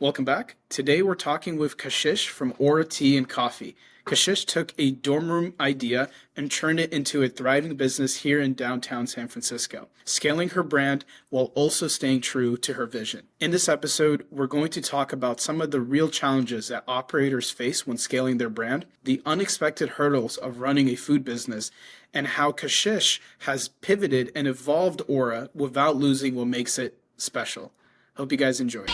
Welcome back. Today we're talking with Kashish from Aura Tea and Coffee. Kashish took a dorm room idea and turned it into a thriving business here in downtown San Francisco, scaling her brand while also staying true to her vision. In this episode, we're going to talk about some of the real challenges that operators face when scaling their brand, the unexpected hurdles of running a food business, and how Kashish has pivoted and evolved Aura without losing what makes it special. Hope you guys enjoy.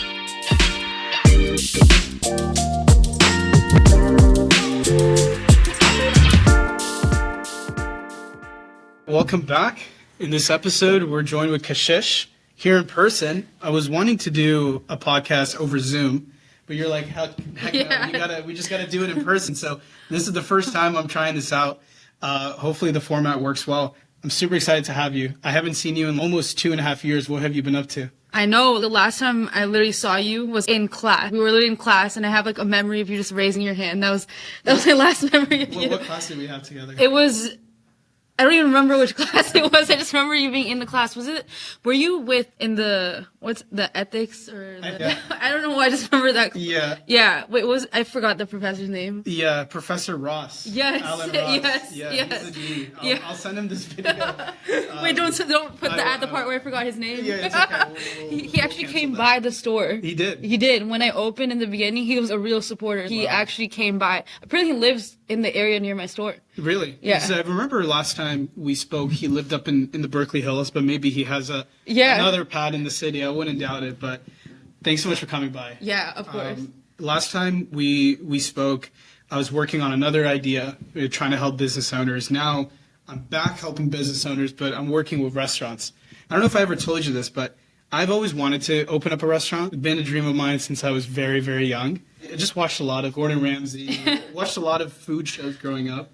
Welcome back. In this episode, we're joined with Kashish here in person. I was wanting to do a podcast over Zoom, but you're like, heck no, we just gotta do it in person. So this is the first time I'm trying this out. Hopefully the format works well. I'm super excited to have you. I haven't seen you in almost 2.5 years. What have you been up to? I know the last time I literally saw you was in class. We were literally in class, and I have like a memory of you just raising your hand. That was my last memory of you. What class did we have together? It was, I don't even remember which class it was. I just remember you being in the class. Were you in the ethics or I don't know why I just remember that. Yeah. Yeah. Wait, I forgot the professor's name. Yeah, Professor Ross. Yes. Alan Ross. Yes. Yeah, Yes. He's the DD. I'll send him this video. Wait, don't put the part where I forgot his name. Yeah, it's okay. He actually came by the store. He did. He did. When I opened in the beginning, he was a real supporter. He actually came by. Apparently he lives in the area near my store. Really? Yeah. So I remember last time we spoke, he lived up in the Berkeley Hills, but maybe he has another pad in the city. I wouldn't doubt it, but thanks so much for coming by. Yeah, of course. Last time we spoke, I was working on another idea, trying to help business owners. Now I'm back helping business owners, but I'm working with restaurants. I don't know if I ever told you this, but I've always wanted to open up a restaurant. It's been a dream of mine since I was very, very young. I just watched a lot of Gordon Ramsay, watched a lot of food shows growing up,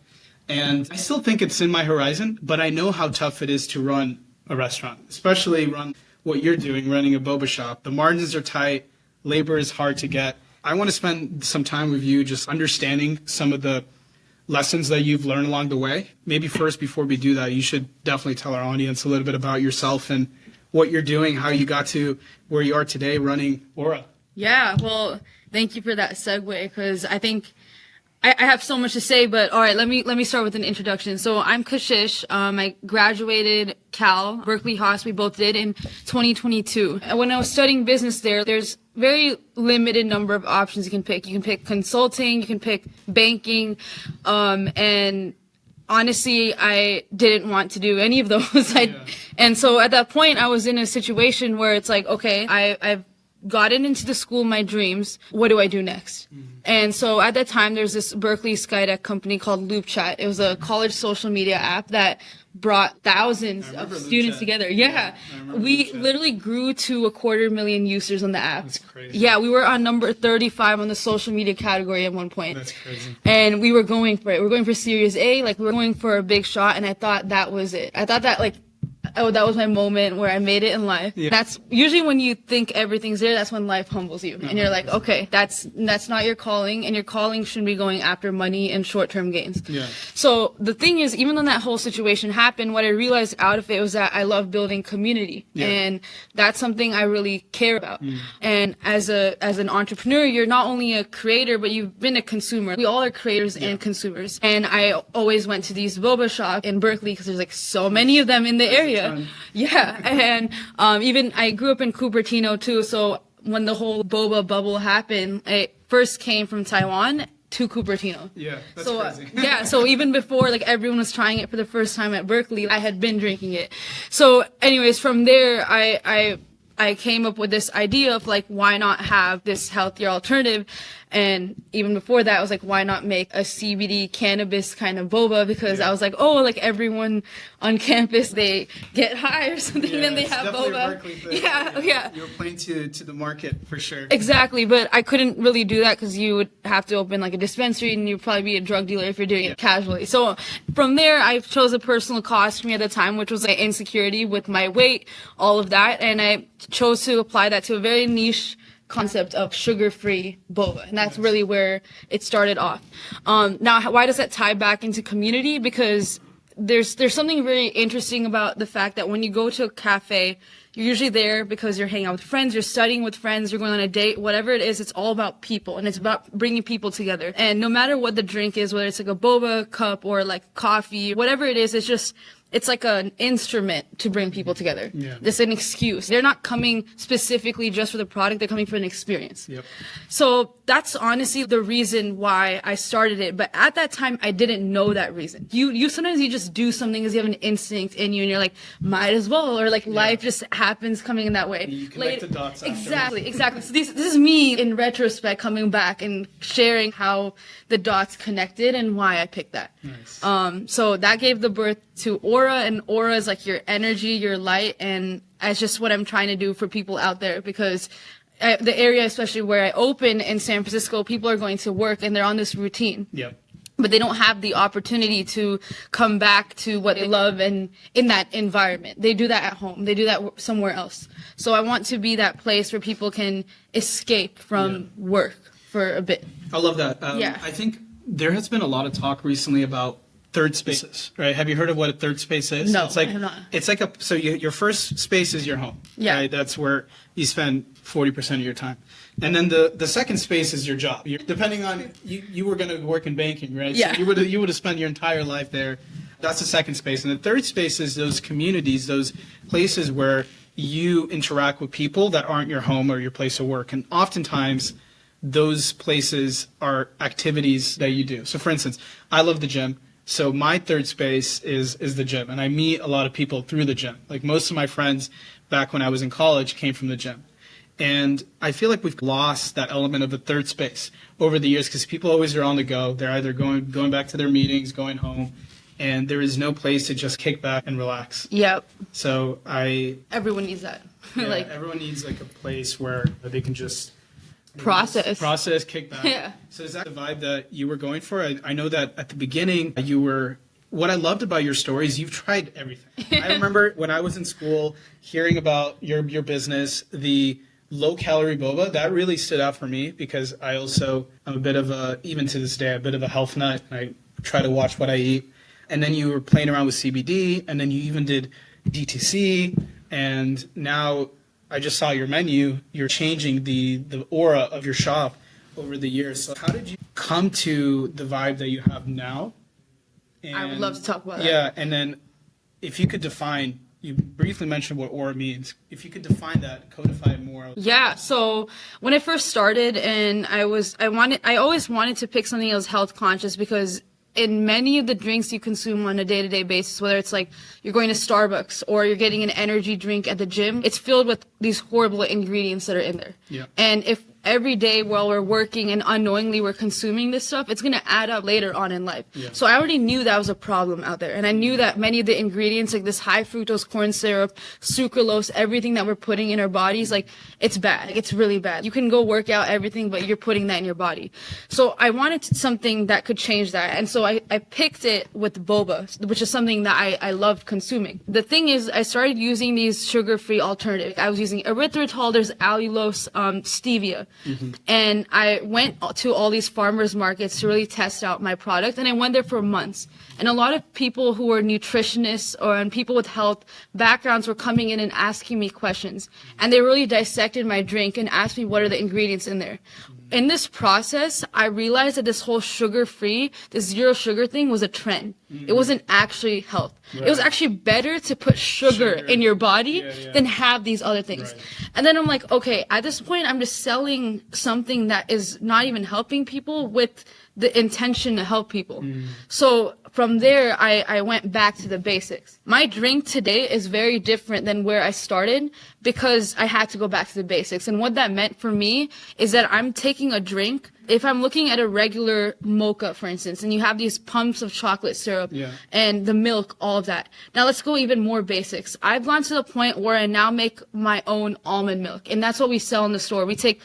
and I still think it's in my horizon, but I know how tough it is to run a restaurant, especially run what you're doing, running a boba shop. The margins are tight, labor is hard to get. I want to spend some time with you just understanding some of the lessons that you've learned along the way. Maybe first, before we do that, you should definitely tell our audience a little bit about yourself and what you're doing, how you got to where you are today running Aura. Yeah, well, thank you for that segue, because I think I have so much to say, but all right, let me start with an introduction. So I'm Kashish. I graduated Cal, Berkeley Haas, we both did in 2022. And when I was studying business there's very limited number of options you can pick. You can pick consulting, you can pick banking, and honestly, I didn't want to do any of those. And so at that point, I was in a situation where it's like, okay, I've gotten into the school of my dreams. What do I do next? Mm-hmm. And so at that time, there's this Berkeley Skydeck company called Loop Chat. It was a college social media app that brought thousands of students together. Yeah. We literally grew to 250,000 users on the app. That's crazy. Yeah, we were on number 35 on the social media category at one point. That's crazy. And we were going for it. We were going for Series A, we were going for a big shot, and I thought that was it. I thought that that was my moment where I made it in life. Yeah. That's usually when you think everything's there, that's when life humbles you. And you're like, okay, that's not your calling, and your calling shouldn't be going after money and short-term gains. Yeah. So the thing is, even though that whole situation happened, what I realized out of it was that I love building community. Yeah. And that's something I really care about. Mm. And as an entrepreneur, you're not only a creator, but you've been a consumer. We all are creators and consumers. And I always went to these boba shops in Berkeley because there's so many of them in the area. Yeah, and even I grew up in Cupertino too, so when the whole boba bubble happened, it first came from Taiwan to Cupertino. Yeah, that's crazy. Yeah, so even before everyone was trying it for the first time at Berkeley, I had been drinking it. So anyways, from there I came up with this idea of why not have this healthier alternative. And even before that, I was like, why not make a CBD cannabis kind of boba? Because I was like, everyone on campus, they get high or something, then they have boba. Yeah. You were playing to the market for sure. Exactly, but I couldn't really do that because you would have to open a dispensary, and you'd probably be a drug dealer if you're doing it casually. So from there, I chose a personal cost for me at the time, which was insecurity with my weight, all of that, and I chose to apply that to a very niche concept of sugar-free boba, and that's really where it started off. Now, why does that tie back into community? Because there's something very interesting about the fact that when you go to a cafe, You're usually there because you're hanging out with friends, you're studying with friends, you're going on a date, whatever it is, it's all about people, and it's about bringing people together. And no matter what the drink is, whether it's like a boba cup or like coffee, whatever it is, it's like an instrument to bring people together. Yeah. It's an excuse. They're not coming specifically just for the product. They're coming for an experience. Yep. So that's honestly the reason why I started it. But at that time, I didn't know that reason. You sometimes you just do something because you have an instinct in you and you're like, might as well. Or like life just happens coming in that way. You connect the dots Exactly. So this is me in retrospect coming back and sharing how the dots connected and why I picked that. Nice. So that gave the birth to Aura, and Aura is like your energy, your light, and that's just what I'm trying to do for people out there, because the area, especially where I open in San Francisco, people are going to work and they're on this routine. Yep. But they don't have the opportunity to come back to what they love and in that environment. They do that at home. They do that somewhere else. So I want to be that place where people can escape from work for a bit. I love that. I think there has been a lot of talk recently about third spaces, right? Have you heard of what a third space is? No, it's like, I have not. It's like your first space is your home. Yeah. Right? That's where you spend 40% of your time. And then the second space is your job. Depending on, you were going to work in banking, right? Yeah. So you would have spent your entire life there. That's the second space. And the third space is those communities, those places where you interact with people that aren't your home or your place of work. And oftentimes, those places are activities that you do. So for instance, I love the gym. So my third space is the gym, and I meet a lot of people through the gym. Like most of my friends back when I was in college came from the gym. And I feel like we've lost that element of a third space over the years because people always are on the go. They're either going back to their meetings, going home, and there is no place to just kick back and relax. Yep. So Everyone needs that. like everyone needs like a place where they can just Process, kick back. Yeah. So is that the vibe that you were going for? I know that at the beginning what I loved about your story is you've tried everything. I remember when I was in school hearing about your business, the low calorie boba, that really stood out for me because I'm a bit of even to this day, a bit of a health nut. I try to watch what I eat. And then you were playing around with CBD, and then you even did DTC, and now I just saw your menu. You're changing the aura of your shop over the years. So how did you come to the vibe that you have now? And, I would love to talk about that. Yeah, and then if you could define, you briefly mentioned what aura means. If you could define that, codify it more. Yeah, so when I first started, and I always wanted to pick something that was health conscious, because in many of the drinks you consume on a day-to-day basis, whether it's like you're going to Starbucks or you're getting an energy drink at the gym, it's filled with these horrible ingredients that are in there. Yeah. And if every day while we're working and unknowingly we're consuming this stuff, it's going to add up later on in life. Yeah. So I already knew that was a problem out there. And I knew that many of the ingredients, like this high fructose corn syrup, sucralose, everything that we're putting in our bodies, like it's bad. Like, it's really bad. You can go work out everything, but you're putting that in your body. So I wanted something that could change that. And so I picked it with boba, which is something that I loved consuming. The thing is, I started using these sugar-free alternatives. I was using erythritol, there's allulose, stevia. Mm-hmm. And I went to all these farmers markets to really test out my product, and I went there for months. And a lot of people who were nutritionists and people with health backgrounds were coming in and asking me questions. And they really dissected my drink and asked me what are the ingredients in there. In this process, I realized that this whole sugar-free, this zero sugar thing was a trend. Mm-hmm. It wasn't actually health. Right. It was actually better to put sugar in your body than have these other things. Right. And then I'm like, okay, at this point, I'm just selling something that is not even helping people with the intention to help people. So from there, I went back to the basics. My drink today is very different than where I started because I had to go back to the basics. And what that meant for me is that I'm taking a drink. If I'm looking at a regular mocha, for instance, and you have these pumps of chocolate syrup and the milk, all of that. Now let's go even more basics. I've gone to the point where I now make my own almond milk, and that's what we sell in the store. We take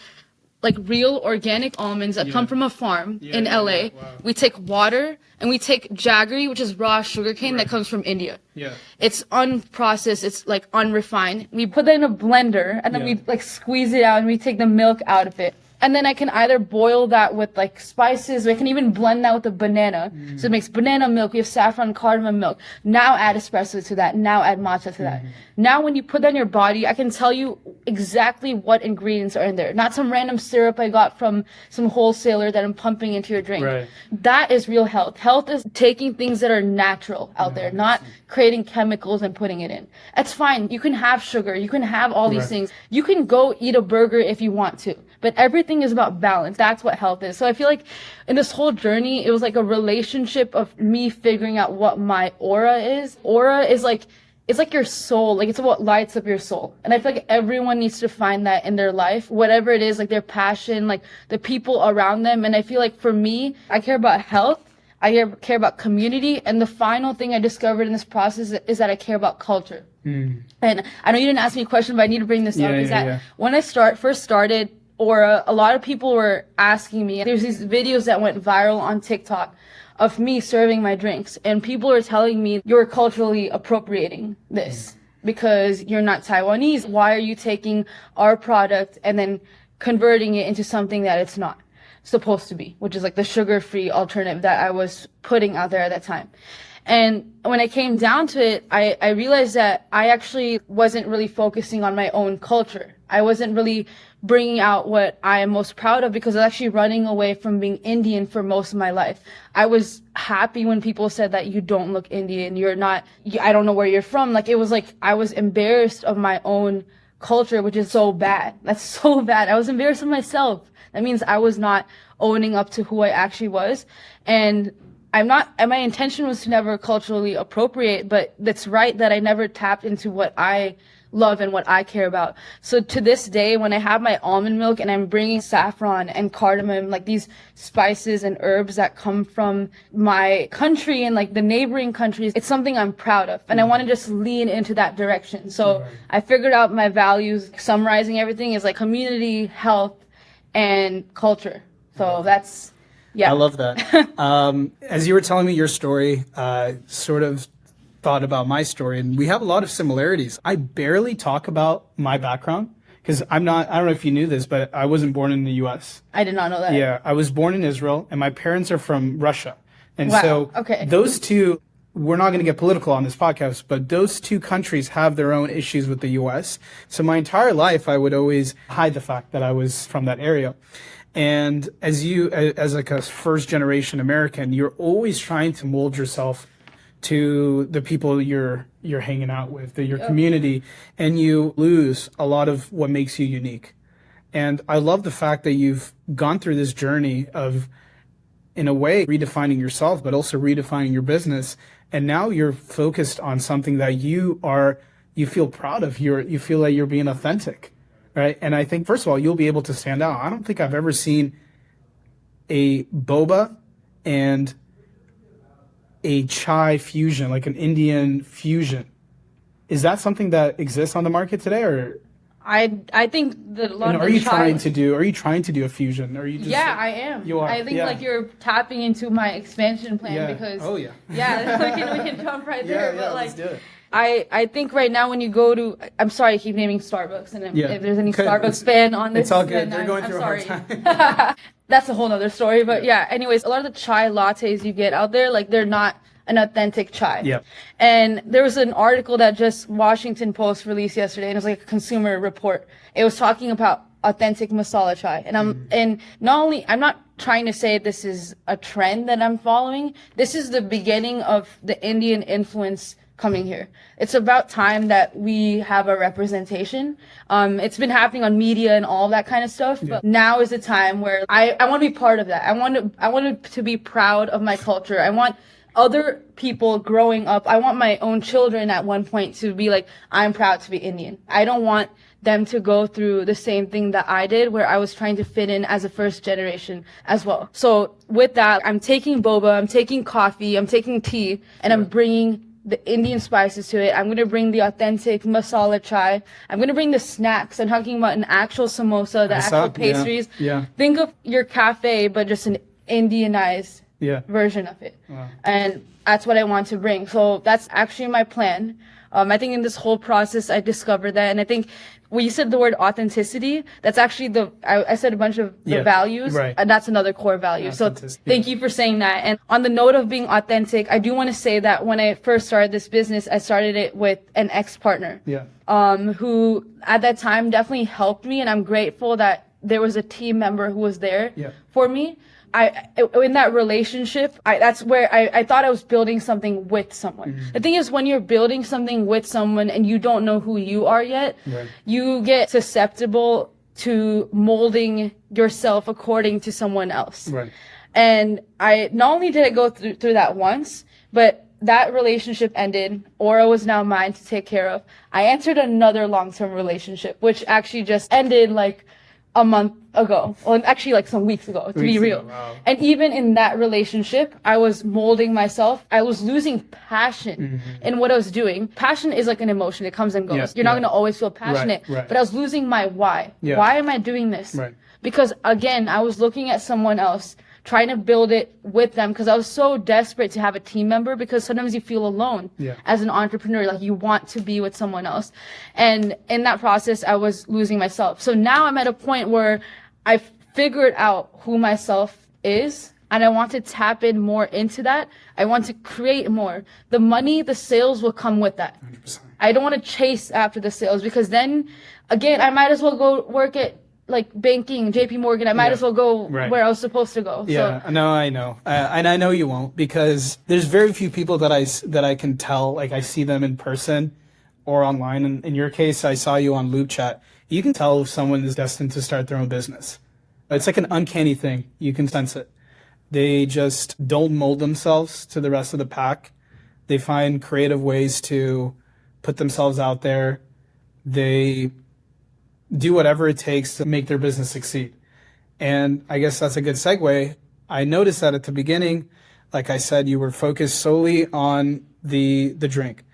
like real organic almonds that come from a farm in LA. Wow. We take water and we take jaggery, which is raw sugarcane that comes from India. Yeah. It's unprocessed, it's like unrefined. We put that in a blender and then we like squeeze it out and we take the milk out of it. And then I can either boil that with like spices, or I can even blend that with a banana. So it makes banana milk. We have saffron cardamom milk. Now add espresso to that. Now add matcha to that. Now when you put that in your body, I can tell you exactly what ingredients are in there. Not some random syrup I got from some wholesaler that I'm pumping into your drink. Right. That is real health. Health is taking things that are natural out there, not creating chemicals and putting it in. That's fine. You can have sugar. You can have all these things. You can go eat a burger if you want to. But everything is about balance. That's what health is. So I feel like in this whole journey, it was like a relationship of me figuring out what my aura is. Aura is like, it's like your soul. Like it's what lights up your soul. And I feel like everyone needs to find that in their life, whatever it is, like their passion, like the people around them. And I feel like for me, I care about health. I care about community. And the final thing I discovered in this process is that I care about culture. And I know you didn't ask me a question, but I need to bring this up. When I first started Aura, a lot of people were asking me, there's these videos that went viral on TikTok of me serving my drinks, and people are telling me, you're culturally appropriating this because you're not Taiwanese. Why are you taking our product and then converting it into something that it's not supposed to be, which is like the sugar-free alternative that I was putting out there at that time. And when it came down to it, I realized that I actually wasn't really focusing on my own culture. I wasn't really bringing out what I am most proud of, because I was actually running away from being Indian for most of my life. I was happy when people said that you don't look Indian, you're not, I don't know where you're from. Like, it was like I was embarrassed of my own culture, which is so bad. That's so bad. I was embarrassed of myself. That means I was not owning up to who I actually was. And my intention was to never culturally appropriate, but that's right that I never tapped into what I love and what I care about. So to this day, when I have my almond milk and I'm bringing saffron and cardamom, like these spices and herbs that come from my country and like the neighboring countries, it's something I'm proud of. And I want to just lean into that direction. So I figured out my values, summarizing everything is like community, health, and culture. So that's, yeah. I love that. As you were telling me your story, sort of thought about my story, and we have a lot of similarities. I barely talk about my background because I don't know if you knew this, but I wasn't born in the U.S. I did not know that. Yeah, I was born in Israel, and my parents are from Russia. And Wow. so Okay. those two, we're not going to get political on this podcast, but those two countries have their own issues with the U.S. So my entire life, I would always hide the fact that I was from that area. And as like a first generation American, you're always trying to mold yourself to the people you're hanging out with, your community, and you lose a lot of what makes you unique. And I love the fact that you've gone through this journey of, in a way, redefining yourself, but also redefining your business. And now you're focused on something that you feel proud of. You feel like you're being authentic. Right. And I think, first of all, you'll be able to stand out. I don't think I've ever seen a boba and a chai fusion, like an Indian fusion. Is that something that exists on the market today, or? I think that a lot of are you trying to do a fusion? Or are you just? Yeah, I am. You are. I think like you're tapping into my expansion plan because. Oh yeah. Yeah, we can jump right there. Yeah, but like, let's do it. I think right now when you go to, I'm sorry, I keep naming Starbucks, and if there's any Starbucks fan on this, it's all good. They're going I'm through sorry. a hard time. That's a whole nother story. But yeah, anyways, a lot of the chai lattes you get out there, like they're not an authentic chai. Yep. And there was an article that just Washington Post released yesterday, and it was like a consumer report. It was talking about authentic masala chai. And and I'm not trying to say this is a trend that I'm following. This is the beginning of the Indian influence coming here. It's about time that we have a representation. It's been happening on media and all that kind of stuff, but now is the time where I want to be part of that. I want to be proud of my culture. I want other people growing up, I want my own children at one point to be like, I'm proud to be Indian. I don't want them to go through the same thing that I did, where I was trying to fit in as a first generation as well. So with that, I'm taking boba, I'm taking coffee, I'm taking tea, and I'm bringing the Indian spices to it. I'm going to bring the authentic masala chai. I'm going to bring the snacks. I'm talking about an actual samosa, the actual pastries. Yeah. Think of your cafe, but just an Indianized version of it. Wow. And that's what I want to bring. So that's actually my plan. I think in this whole process, I discovered that. And I think when you said the word authenticity, that's actually I said a bunch of the values, right. and that's another core value. So thank you for saying that. And on the note of being authentic, I do want to say that when I first started this business, I started it with an ex-partner. Who at that time definitely helped me, and I'm grateful that there was a team member who was there for me. In that relationship, that's where I thought I was building something with someone. The thing is, when you're building something with someone and you don't know who you are yet, you get susceptible to molding yourself according to someone else. And not only did I go through that once, but that relationship ended. Aura was now mine to take care of. I entered another long-term relationship, which actually just ended like a month ago. Well, actually like some weeks ago, to be real. Wow. And even in that relationship, I was molding myself. I was losing passion in what I was doing. Passion is like an emotion. It comes and goes. You're not going to always feel passionate. But I was losing my why. Why am I doing this? Because again, I was looking at someone else, trying to build it with them, because I was so desperate to have a team member, because sometimes you feel alone as an entrepreneur, like you want to be with someone else. And in that process, I was losing myself. So now I'm at a point where I've figured out who myself is, and I want to tap in more into that. I want to create more. The money, the sales will come with that. 100%. I don't want to chase after the sales, because then again, I might as well go work at like banking, JP Morgan. I might as well go where I was supposed to go. Yeah, so. No, I know. And I know you won't, because there's very few people that I can tell, like I see them in person or online. And in your case, I saw you on Loop Chat. You can tell if someone is destined to start their own business. It's like an uncanny thing. You can sense it. They just don't mold themselves to the rest of the pack. They find creative ways to put themselves out there. They do whatever it takes to make their business succeed. And I guess that's a good segue. I noticed that at the beginning, like I said, you were focused solely on the drink.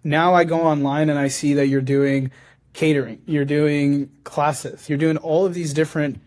Now I go online and I see that you're doing catering, you're doing classes, you're doing all of these different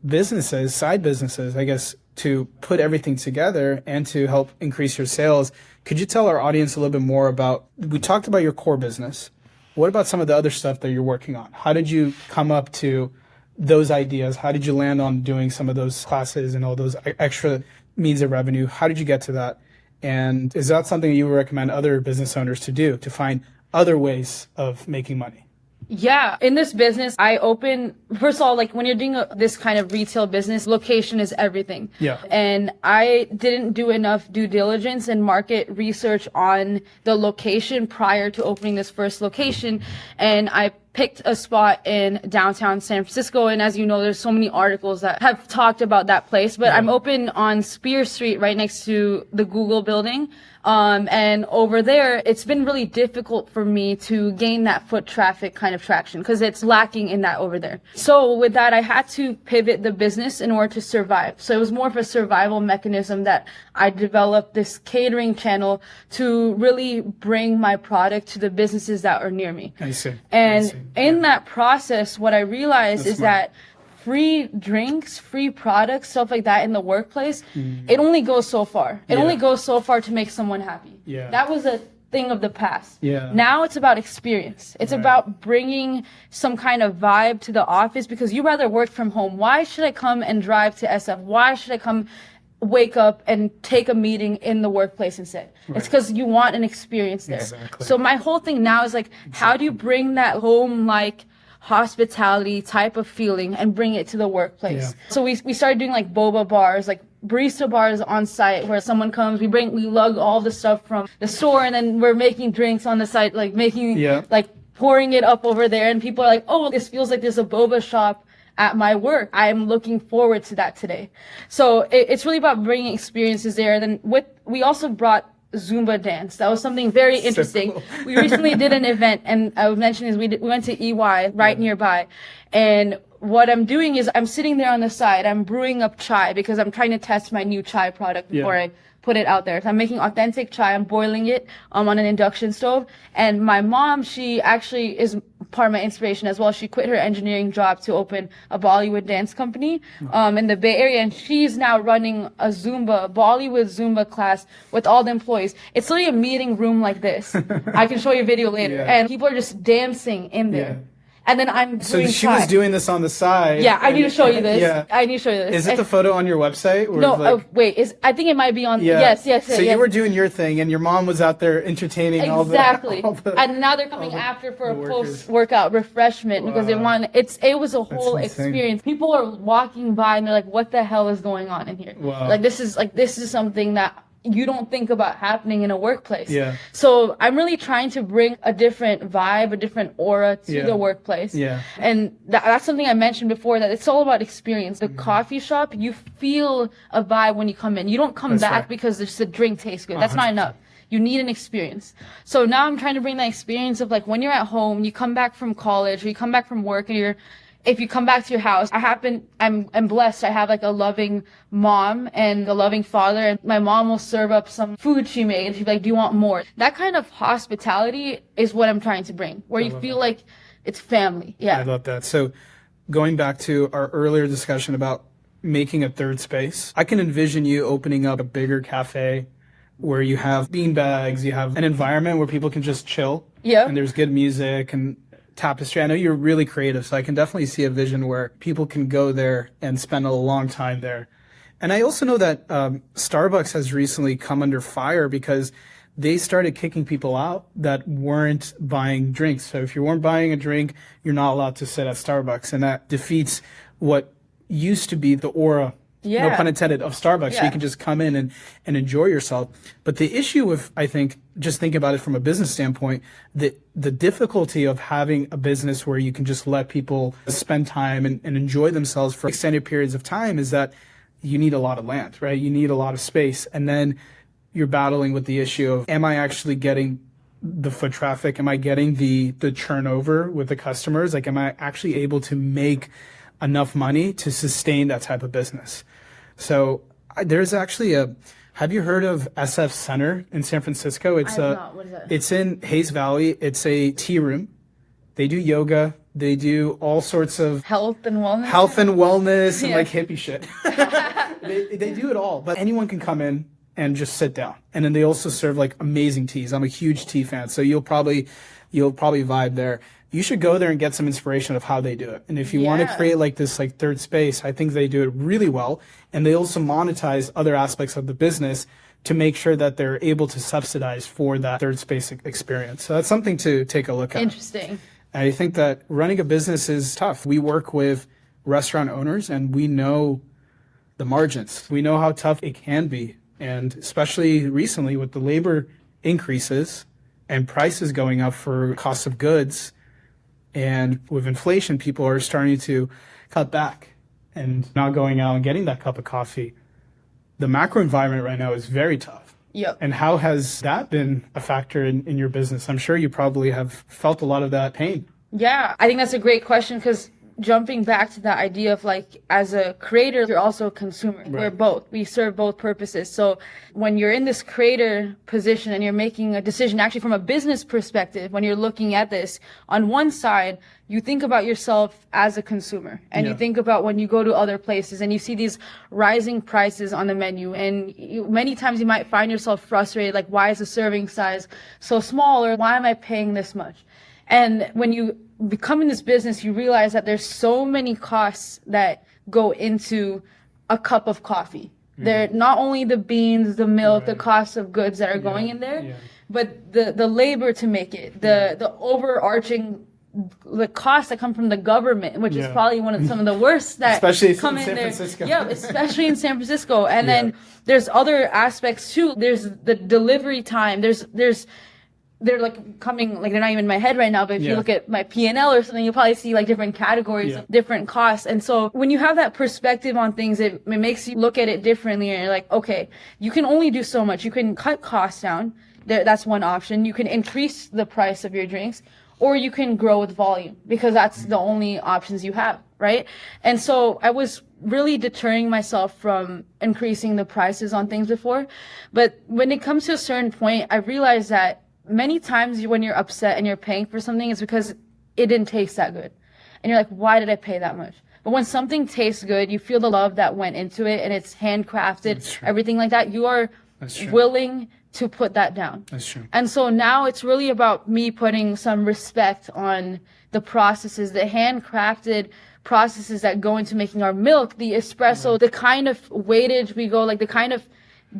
businesses, side businesses, I guess, to put everything together and to help increase your sales. Could you tell our audience a little bit more about, we talked about your core business. What about some of the other stuff that you're working on? How did you come up to those ideas? How did you land on doing some of those classes and all those extra means of revenue? How did you get to that? And is that something you would recommend other business owners to do, to find other ways of making money? Yeah, in this business, first of all, like when you're doing this kind of retail business, location is everything. And I didn't do enough due diligence and market research on the location prior to opening this first location. And I picked a spot in downtown San Francisco. And as you know, there's so many articles that have talked about that place, but I'm open on Spear Street right next to the Google building. And over there, it's been really difficult for me to gain that foot traffic kind of traction, because it's lacking in that over there. So with that, I had to pivot the business in order to survive. So it was more of a survival mechanism that I developed this catering channel to really bring my product to the businesses that are near me. I see. And in that process, what I realized is that free drinks, free products, stuff like that in the workplace, it only goes so far. It only goes so far to make someone happy. That was a thing of the past. Now it's about experience. It's about bringing some kind of vibe to the office, because you rather work from home. Why should I come and drive to SF? Why should I come wake up and take a meeting in the workplace instead? It's because you want an experience there. So my whole thing now is like, how do you bring that home-like hospitality type of feeling and bring it to the workplace? So we started doing like boba bars, like barista bars on site, where someone comes, we lug all the stuff from the store, and then we're making drinks on the site, like like pouring it up over there, and people are like, oh, this feels like there's a boba shop at my work. I'm looking forward to that today. So it's really about bringing experiences there. Then we also brought Zumba dance. That was something very interesting. So cool. We recently did an event, and I was mentioning we went to EY right nearby, and what I'm doing is I'm sitting there on the side. I'm brewing up chai, because I'm trying to test my new chai product before I put it out there. So I'm making authentic chai. I'm boiling it on an induction stove. And my mom, she actually is part of my inspiration as well. She quit her engineering job to open a Bollywood dance company in the Bay Area. And she's now running a Bollywood Zumba class with all the employees. It's literally a meeting room like this. I can show you a video later. And people are just dancing in there. And then I'm So doing she Thai. was doing this on the side. Yeah, I need to show you this. Yeah. I need to show you this. Is it the photo on your website? Or No, like, wait. I think it might be on. yeah. Yes. So you were doing your thing, and your mom was out there entertaining Exactly. all the. And now they're coming after for a workers. post-workout refreshment because they want. It was a whole insane. experience. People are walking by and they're like, "What the hell is going on in here?" Wow. Like this is something that you don't think about happening in a workplace. Yeah. So I'm really trying to bring a different vibe, a different aura to the workplace. Yeah. And that's something I mentioned before, that it's all about experience. The coffee shop, you feel a vibe when you come in. You don't come That's back right. because the drink tastes good. That's not enough. You need an experience. So now I'm trying to bring that experience of like when you're at home, you come back from college or you come back from work and if you come back to your house, I'm blessed. I have like a loving mom and a loving father, and my mom will serve up some food she made and she'll be like, do you want more? That kind of hospitality is what I'm trying to bring, where you feel like it's family. Yeah. I love that. So going back to our earlier discussion about making a third space, I can envision you opening up a bigger cafe where you have bean bags, you have an environment where people can just chill. Yeah. And there's good music and tapestry. I know you're really creative, so I can definitely see a vision where people can go there and spend a long time there. And I also know that Starbucks has recently come under fire because they started kicking people out that weren't buying drinks. So if you weren't buying a drink, you're not allowed to sit at Starbucks. And that defeats what used to be the aura, no pun intended, of Starbucks. So you can just come in and enjoy yourself. But the issue with, I think, just think about it from a business standpoint, the difficulty of having a business where you can just let people spend time and enjoy themselves for extended periods of time is that you need a lot of land, right? You need a lot of space. And then you're battling with the issue of, am I actually getting the foot traffic? Am I getting the turnover with the customers? Like, am I actually able to make enough money to sustain that type of business? So there's actually have you heard of SF Center in San Francisco? I have not. What is that? It's in Hayes Valley. It's a tea room. They do yoga. They do all sorts of Health and wellness and like hippie shit. they do it all, but anyone can come in and just sit down. And then they also serve like amazing teas. I'm a huge tea fan, so you'll probably vibe there. You should go there and get some inspiration of how they do it. And if you want to create like this like third space, I think they do it really well. And they also monetize other aspects of the business to make sure that they're able to subsidize for that third space experience. So that's something to take a look at. Interesting. I think that running a business is tough. We work with restaurant owners and we know the margins. We know how tough it can be. And especially recently with the labor increases and prices going up for cost of goods, and with inflation, people are starting to cut back and not going out and getting that cup of coffee. The macro environment right now is very tough. Yep. And how has that been a factor in your business? I'm sure you probably have felt a lot of that pain. Yeah, I think that's a great question because jumping back to that idea of like, as a creator, you're also a consumer. Right. We're both. We serve both purposes. So when you're in this creator position and you're making a decision, actually from a business perspective, when you're looking at this, on one side, you think about yourself as a consumer and you think about when you go to other places and you see these rising prices on the menu, and many times you might find yourself frustrated, like, why is the serving size so small, or why am I paying this much? And when you become in this business, you realize that there's so many costs that go into a cup of coffee. They're not only the beans, the milk, the cost of goods that are going in there, but the labor to make it, the overarching, the costs that come from the government, which is probably one of some of the worst that especially come in in San there. Francisco. Yeah, especially in San Francisco. And then there's other aspects too. There's the delivery time. They're like coming, like they're not even in my head right now, but if you look at my P&L or something, you'll probably see like different categories, different costs. And so when you have that perspective on things, it makes you look at it differently. And you're like, okay, you can only do so much. You can cut costs down. That's one option. You can increase the price of your drinks, or you can grow with volume, because that's the only options you have, right? And so I was really deterring myself from increasing the prices on things before. But when it comes to a certain point, I realized that many times when you're upset and you're paying for something, it's because it didn't taste that good. And you're like, why did I pay that much? But when something tastes good, you feel the love that went into it, and it's handcrafted, everything like that. You are willing to put that down. That's true. And so now it's really about me putting some respect on the processes, the handcrafted processes that go into making our milk, the espresso, the kind of weightage we go, like the kind of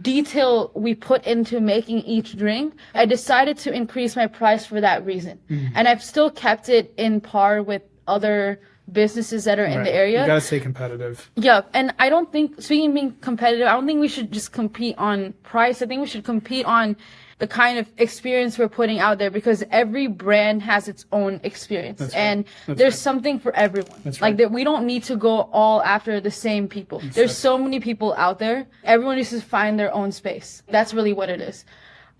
detail we put into making each drink. I decided to increase my price for that reason. And I've still kept it in par with other businesses that are in the area. You gotta stay competitive. Yeah, and I don't think, speaking of being competitive, I don't think we should just compete on price. I think we should compete on the kind of experience we're putting out there, because every brand has its own experience. That's and right. there's something for everyone. That's like right. that, we don't need to go all after the same people. There's so many people out there. Everyone needs to find their own space. That's really what it is.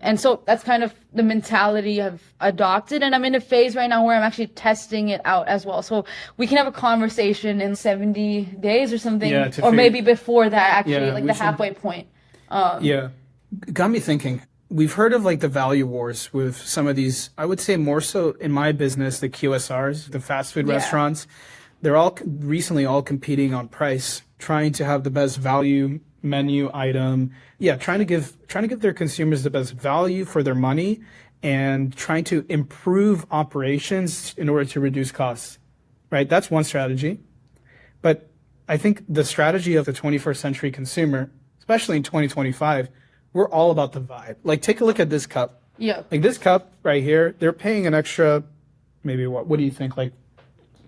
And so that's kind of the mentality I've adopted. And I'm in a phase right now where I'm actually testing it out as well. So we can have a conversation in 70 days or something. Yeah, or maybe before that, actually, Yeah, like we the should- halfway point. Yeah. Got me thinking. We've heard of like the value wars with some of these, I would say more so in my business, the QSRs, the fast food Yeah. restaurants. They're all recently all competing on price, trying to have the best value menu item. Yeah, trying to give their consumers the best value for their money and trying to improve operations in order to reduce costs. Right? That's one strategy. But I think the strategy of the 21st century consumer, especially in 2025, we're all about the vibe. Like, take a look at this cup. Yeah. Like this cup right here, they're paying an extra, maybe what do you think? Like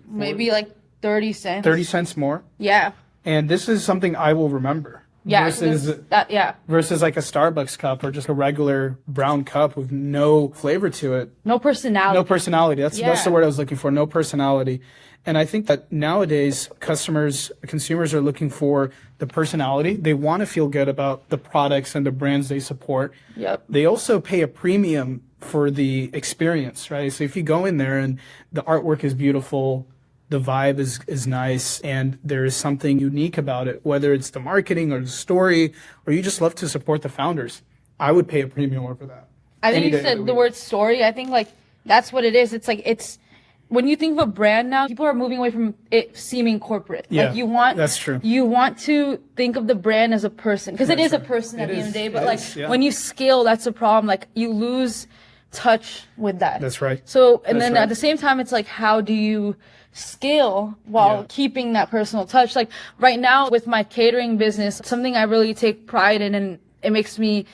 Maybe like 30 cents. 30 cents more. Yeah. And this is something I will remember. Yeah. Versus Yeah. versus like a Starbucks cup or just a regular brown cup with no flavor to it. No personality. No personality. That's Yeah. the word I was looking for. No personality. And I think that nowadays consumers are looking for the personality. They want to feel good about the products and the brands they support. Yep. They also pay a premium for the experience, right? So if you go in there and the artwork is beautiful, the vibe is nice, and there is something unique about it, whether it's the marketing or the story, or you just love to support the founders, I would pay a premium over that. I think Any you day of said the the week. word story. I think like that's what it is. It's like when you think of a brand now, people are moving away from it seeming corporate. Yeah, Like that's true. You want to think of the brand as a person, because it is a right. person at It the end of the day. is. But It like is, yeah. when you scale, that's a problem. Like you lose touch with that. That's right. So, and That's then right. at the same time, it's like, how do you scale while Yeah. keeping that personal touch? Like right now with my catering business, something I really take pride in and it makes me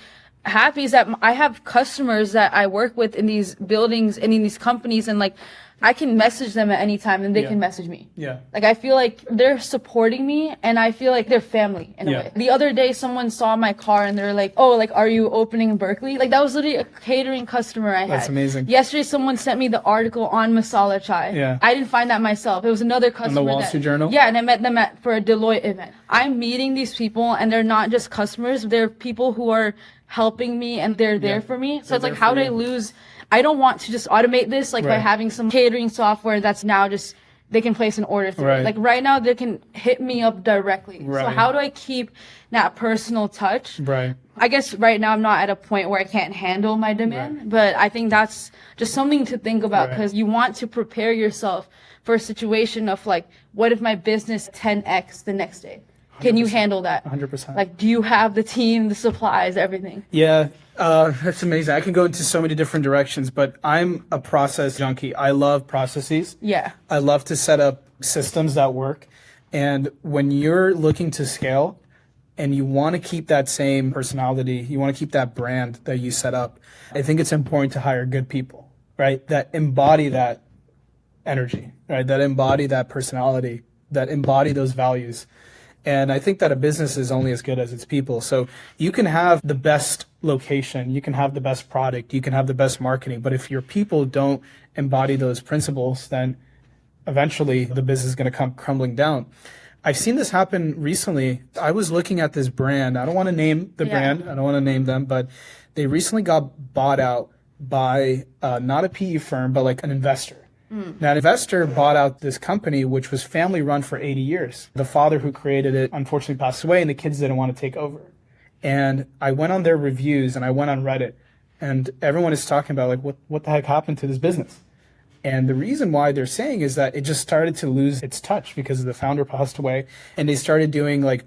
happy is that I have customers that I work with in these buildings and in these companies, and like I can message them at any time and they Yeah. can message me. Yeah. Like I feel like they're supporting me and I feel like they're family in a Yeah. way. The other day someone saw my car and they're like, "Oh, like are you opening in Berkeley?" Like that was literally a catering customer I had. That's amazing. Yesterday someone sent me the article on masala chai. Yeah. I didn't find that myself. It was another customer. Wall Street Journal? Yeah, and I met them for a Deloitte event. I'm meeting these people and they're not just customers, they're people who are helping me and they're there Yeah. for me. So They're it's like, there how for do I you. lose? I don't want to just automate this like by Right. having some catering software that's now just they can place an order through. Right. Like right now they can hit me up directly. So Right. how do I keep that personal touch? Right. I guess right now I'm not at a point where I can't handle my demand, Right. but I think that's just something to think about, Right. because you want to prepare yourself for a situation of like, what if my business 10x the next day? Can you 100%. handle that? 100%. Like, do you have the team, the supplies, everything? Yeah, that's amazing. I can go into so many different directions, but I'm a process junkie. I love processes. Yeah. I love to set up systems that work. And when you're looking to scale and you want to keep that same personality, you want to keep that brand that you set up, I think it's important to hire good people, right? That embody that energy, right? That embody that personality, that embody those values. And I think that a business is only as good as its people. So you can have the best location, you can have the best product, you can have the best marketing, but if your people don't embody those principles, then eventually the business is going to come crumbling down. I've seen this happen recently. I was looking at this brand. I don't want to name the brand. I don't want to name them, but they recently got bought out by not a PE firm, but like an investor. Now, an investor bought out this company, which was family run for 80 years. The father who created it unfortunately passed away and the kids didn't want to take over. And I went on their reviews and I went on Reddit and everyone is talking about like, what the heck happened to this business? And the reason why they're saying is that it just started to lose its touch because the founder passed away and they started doing like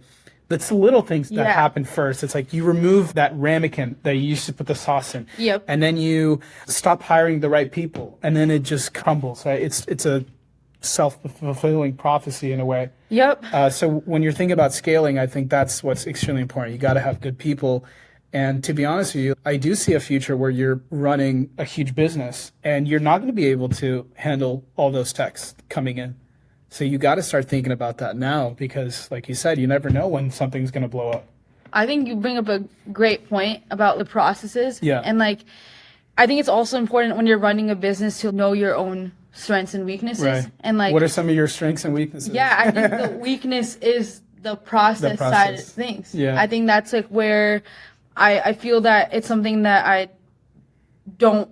It's the little things that Yeah. happen first. It's like you remove that ramekin that you used to put the sauce in. Yep. And then you stop hiring the right people. And then it just crumbles, right? It's a self-fulfilling prophecy in a way. Yep. So when you're thinking about scaling, I think that's what's extremely important. You got to have good people. And to be honest with you, I do see a future where you're running a huge business and you're not going to be able to handle all those texts coming in. So you got to start thinking about that now because, like you said, you never know when something's going to blow up. I think you bring up a great point about the processes. Yeah. And like, I think it's also important when you're running a business to know your own strengths and weaknesses. Right. And like, what are some of your strengths and weaknesses? yeah, I think the weakness is the process side of things. Yeah. I think that's like where I feel that it's something that I don't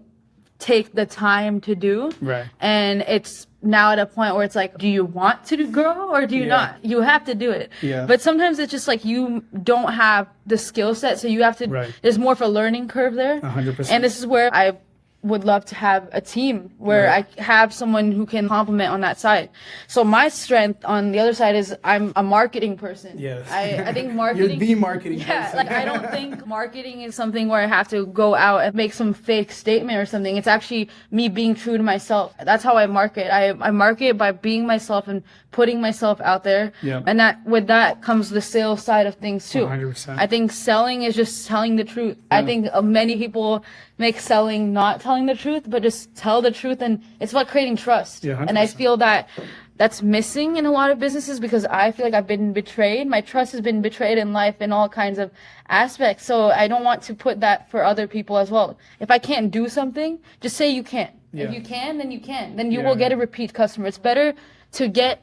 take the time to do. Right. And it's now at a point where it's like, do you want to grow or do you not? You have to do it. Yeah. But sometimes it's just like you don't have the skill set, so you have to. Right. There's more of a learning curve there. 100%. And this is where I would love to have a team where Right. I have someone who can complement on that side. So my strength on the other side is I'm a marketing person. Yes. I think marketing. You're the marketing Yeah, person. like I don't think marketing is something where I have to go out and make some fake statement or something. It's actually me being true to myself. That's how I market. I market by being myself and putting myself out there. Yeah. And that with that comes the sales side of things too. 100%. I think selling is just telling the truth. I think many people make selling not telling the truth, but just tell the truth, and it's about creating trust. Yeah, and I 100%. feel that that's missing in a lot of businesses because I feel like I've been betrayed. My trust has been betrayed in life in all kinds of aspects. So I don't want to put that for other people as well. If I can't do something, just say you can't. Yeah. If you can, then you can. Then you Yeah, will get yeah. a repeat customer. It's better to get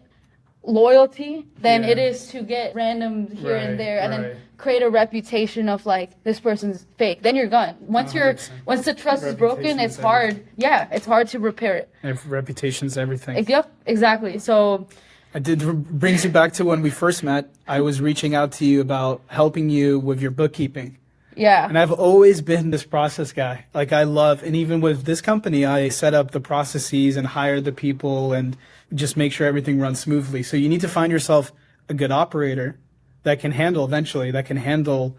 loyalty than Yeah. it is to get random here Right, and there and right. then create a reputation of like this person's fake. Then you're gone. Once 100%. once the trust is broken, Reputation it's is hard. Yeah, it's hard to repair it. Reputation's everything. Yep, exactly. So Brings you back to when we first met. I was reaching out to you about helping you with your bookkeeping. yeah. And I've always been this process guy. Like I love, and even with this company, I set up the processes and hire the people and just make sure everything runs smoothly. So you need to find yourself a good operator that can handle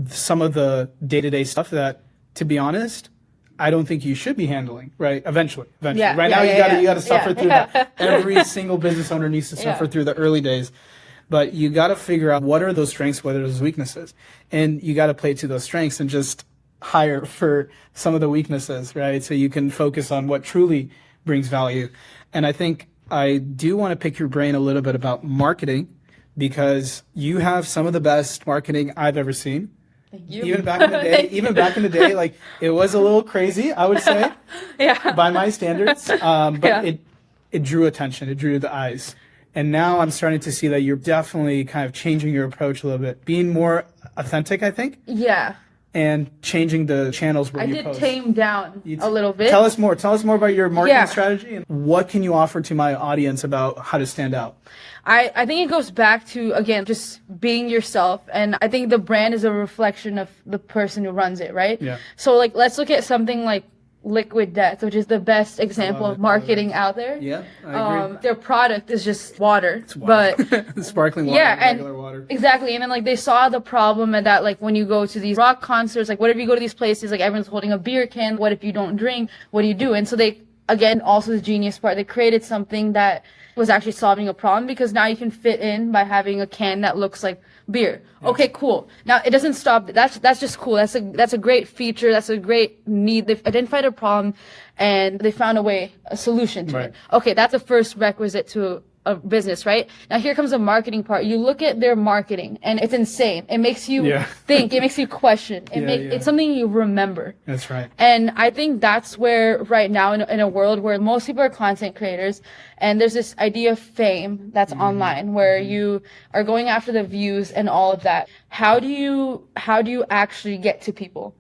some of the day-to-day stuff that, to be honest, I don't think you should be handling, right? Eventually. Yeah, Right yeah, now, yeah, you gotta suffer yeah. through that. Every single business owner needs to suffer Yeah. through the early days. But you got to figure out what are those strengths, what are those weaknesses. And you got to play to those strengths and just hire for some of the weaknesses, right? So you can focus on what truly brings value. And I think I do want to pick your brain a little bit about marketing because you have some of the best marketing I've ever seen. Thank you. Even back in the day, like it was a little crazy, I would say, yeah. by my standards. But Yeah. it drew attention, it drew the eyes. And now I'm starting to see that you're definitely kind of changing your approach a little bit, being more authentic, I think, Yeah. and changing the channels where I you did post. tame down a little bit. Tell us more. Tell us more about your marketing Yeah. strategy and what can you offer to my audience about how to stand out. I think it goes back to, again, just being yourself. And I think the brand is a reflection of the person who runs it, right? Yeah. So, like, let's look at something like Liquid Death, which is the best example love of it, I love marketing it. out there. Yeah, I agree. Their product is just water. Water. But Sparkling water, yeah, and regular water. exactly. And then like they saw the problem and that like when you go to these rock concerts, like what if you go to these places, like everyone's holding a beer can, what if you don't drink? What do you do? And so they, again, also the genius part, they created something that was actually solving a problem because now you can fit in by having a can that looks like beer. Okay, cool. Now it doesn't stop. That's just cool. That's a great feature. That's a great need. They've identified a problem and they found a solution to Right. it. Okay, that's the first requisite to a business, right? Now here comes the marketing part. You look at their marketing and it's insane. It makes you Yeah. think. It makes you question. Yeah. It's something you remember. That's right. And I think that's where right now in a world where most people are content creators and there's this idea of fame that's online where you are going after the views and all of that. How do you actually get to people?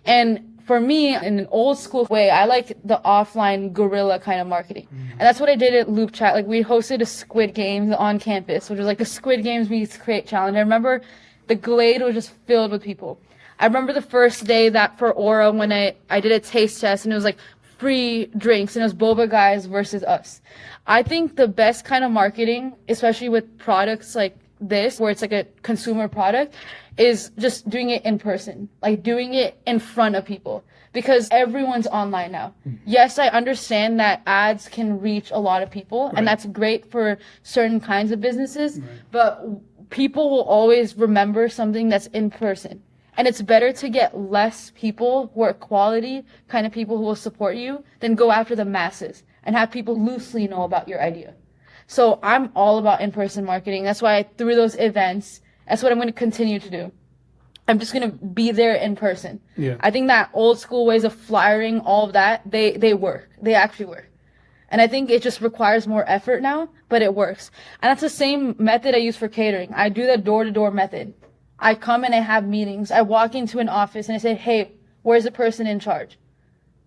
And for me, in an old school way, I like the offline guerrilla kind of marketing. And that's what I did at Loop Chat. Like we hosted a Squid Games on campus, which was like the Squid Games Meets Create challenge. I remember the Glade was just filled with people. I remember the first day that for Aura when I did a taste test and it was like free drinks and it was boba guys versus us. I think the best kind of marketing, especially with products like this, where it's like a consumer product, is just doing it in person, like doing it in front of people, because everyone's online now. Yes, I understand that ads can reach a lot of people, and that's great for certain kinds of businesses, but people will always remember something that's in person. And it's better to get less people who are quality kind of people who will support you than go after the masses and have people loosely know about your idea. So I'm all about in-person marketing. That's why I threw those events. That's what I'm going to continue to do. I'm just going to be there in person. Yeah. I think that old school ways of flyering, all of that, they work. They actually work. And I think it just requires more effort now, but it works. And that's the same method I use for catering. I do the door-to-door method. I come and I have meetings. I walk into an office and I say, hey, where's the person in charge?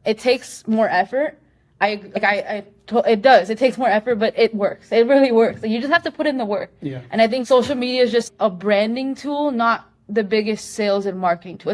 It takes more effort. It does. It takes more effort, but it works. It really works. Like, you just have to put in the work. Yeah. And I think social media is just a branding tool, not the biggest sales and marketing tool.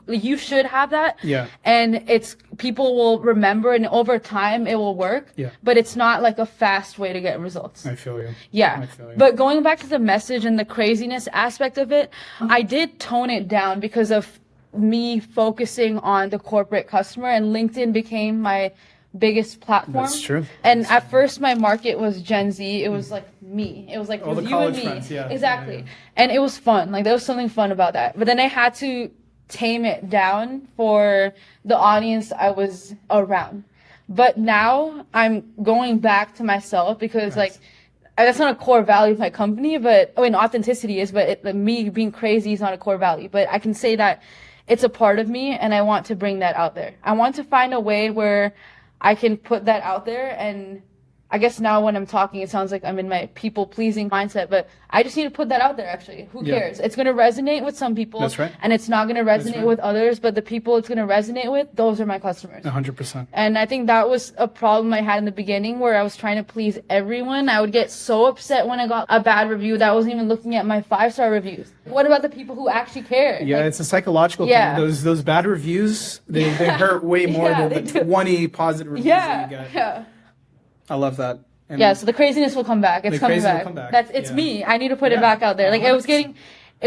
You should have that. Yeah. And people will remember, and over time it will work. Yeah. But it's not like a fast way to get results. I feel you. Yeah. I feel you. But going back to the message and the craziness aspect of it, I did tone it down because of me focusing on the corporate customer, and LinkedIn became my biggest platform. That's true. And at first my market was Gen Z. It was like me. It was like All the you college and me. friends, yeah. Exactly. Yeah. And it was fun. Like, there was something fun about that. But then I had to tame it down for the audience I was around. But now I'm going back to myself because that's not a core value of my company, but authenticity is, but me being crazy is not a core value. But I can say that it's a part of me, and I want to bring that out there. I want to find a way where I can put that out there. And I guess now when I'm talking, it sounds like I'm in my people-pleasing mindset, but I just need to put that out there, actually. Who cares? It's going to resonate with some people. That's right. And it's not going to resonate with others, but the people it's going to resonate with, those are my customers. 100%. And I think that was a problem I had in the beginning, where I was trying to please everyone. I would get so upset when I got a bad review that I wasn't even looking at my 5-star reviews. What about the people who actually care? Yeah, it's a psychological thing. Those bad reviews, they hurt way more than the 20 positive reviews that you get. Yeah. I love that. And so the craziness will come back. It's coming back. It's me. I need to put it back out there. Like, it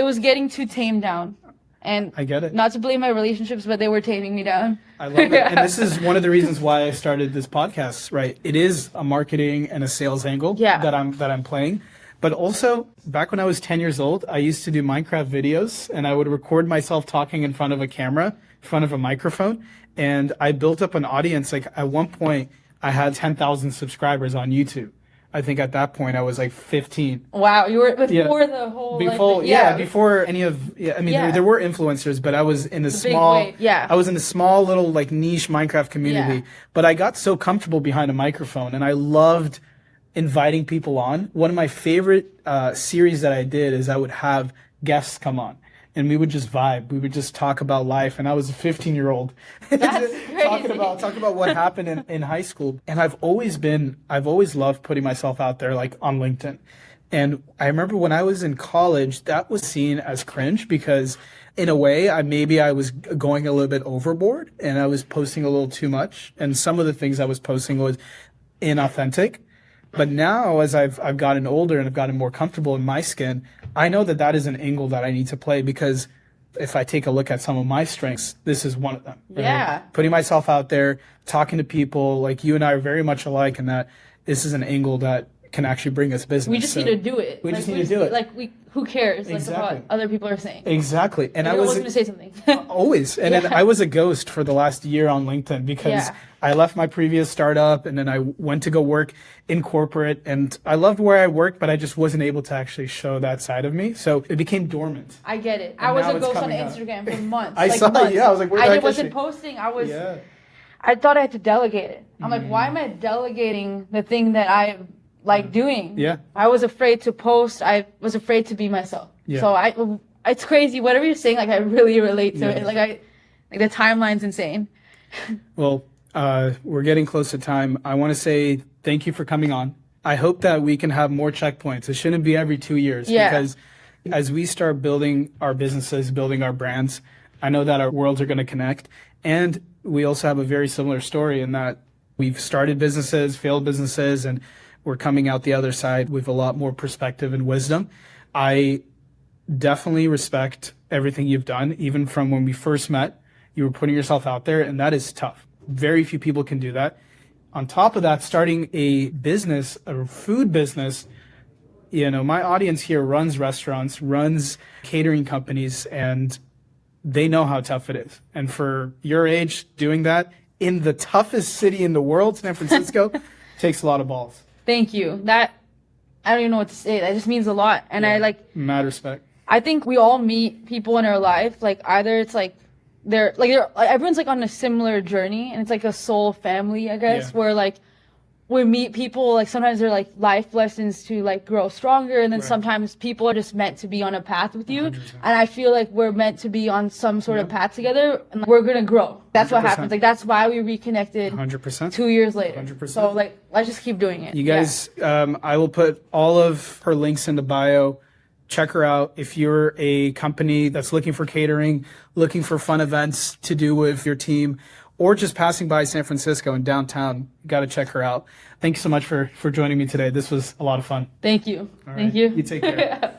was getting too tamed down. And I get it. Not to blame my relationships, but they were taming me down. I love it. And this is one of the reasons why I started this podcast, right? It is a marketing and a sales angle that I'm playing. But also, back when I was 10 years old, I used to do Minecraft videos, and I would record myself talking in front of a camera, in front of a microphone. And I built up an audience. Like, at one point, I had 10,000 subscribers on YouTube. I think at that point I was like 15. Wow, you were before the whole before any of there were influencers, but I was in a small little like niche Minecraft community. But I got so comfortable behind a microphone, and I loved inviting people on. One of my favorite series that I did is I would have guests come on, and we would just vibe. We would just talk about life. And I was a 15-year-old talking about what happened in high school. And I've always loved putting myself out there, like on LinkedIn. And I remember when I was in college, that was seen as cringe because in a way, I was going a little bit overboard and I was posting a little too much. And some of the things I was posting was inauthentic. But now, as I've gotten older and I've gotten more comfortable in my skin, I know that is an angle that I need to play, because if I take a look at some of my strengths, this is one of them. Right? Yeah. Putting myself out there, talking to people, like you and I are very much alike in that this is an angle that can actually bring us business. We just need to do it. We just need to do it. Like, who cares? Exactly. Like, what other people are saying. Exactly. And I was going to say something. Always. And then I was a ghost for the last year on LinkedIn because I left my previous startup and then I went to go work in corporate, and I loved where I worked, but I just wasn't able to actually show that side of me. So it became dormant. I get it. I was a ghost on Instagram for months. I saw that. Yeah. I was like, where did I wasn't posting. I thought I had to delegate it. I'm like, why am I delegating the thing that I like doing? Yeah. I was afraid to post. I was afraid to be myself. Yeah. So it's crazy. Whatever you're saying, like, I really relate to it. Like, the timeline's insane. Well, we're getting close to time. I want to say thank you for coming on. I hope that we can have more checkpoints. It shouldn't be every 2 years because as we start building our businesses, building our brands, I know that our worlds are going to connect. And we also have a very similar story in that we've started businesses, failed businesses, and we're coming out the other side with a lot more perspective and wisdom. I definitely respect everything you've done. Even from when we first met, you were putting yourself out there, and that is tough. Very few people can do that. On top of that, starting a business, a food business, my audience here runs restaurants, runs catering companies, and they know how tough it is. And for your age, doing that in the toughest city in the world, San Francisco, takes a lot of balls. Thank you. That, I don't even know what to say. That just means a lot. And Yeah. Mad respect. I think we all meet people in our life, like either it's like everyone's like on a similar journey, and it's like a soul family, I guess, Yeah. where like we meet people, like sometimes they're like life lessons to like grow stronger, and then Right. sometimes people are just meant to be on a path with you. 100%. And I feel like we're meant to be on some sort of path together, and we're gonna grow. That's what 100%. happens. Like that's why we reconnected 100%. 2 years later. 100%. So like let's just keep doing it. You guys, I will put all of her links in the bio. Check her out. If you're a company that's looking for catering, looking for fun events to do with your team, or just passing by San Francisco and downtown, you got to check her out. Thank you so much for joining me today. This was a lot of fun. Thank you. All Thank right. you. You take care.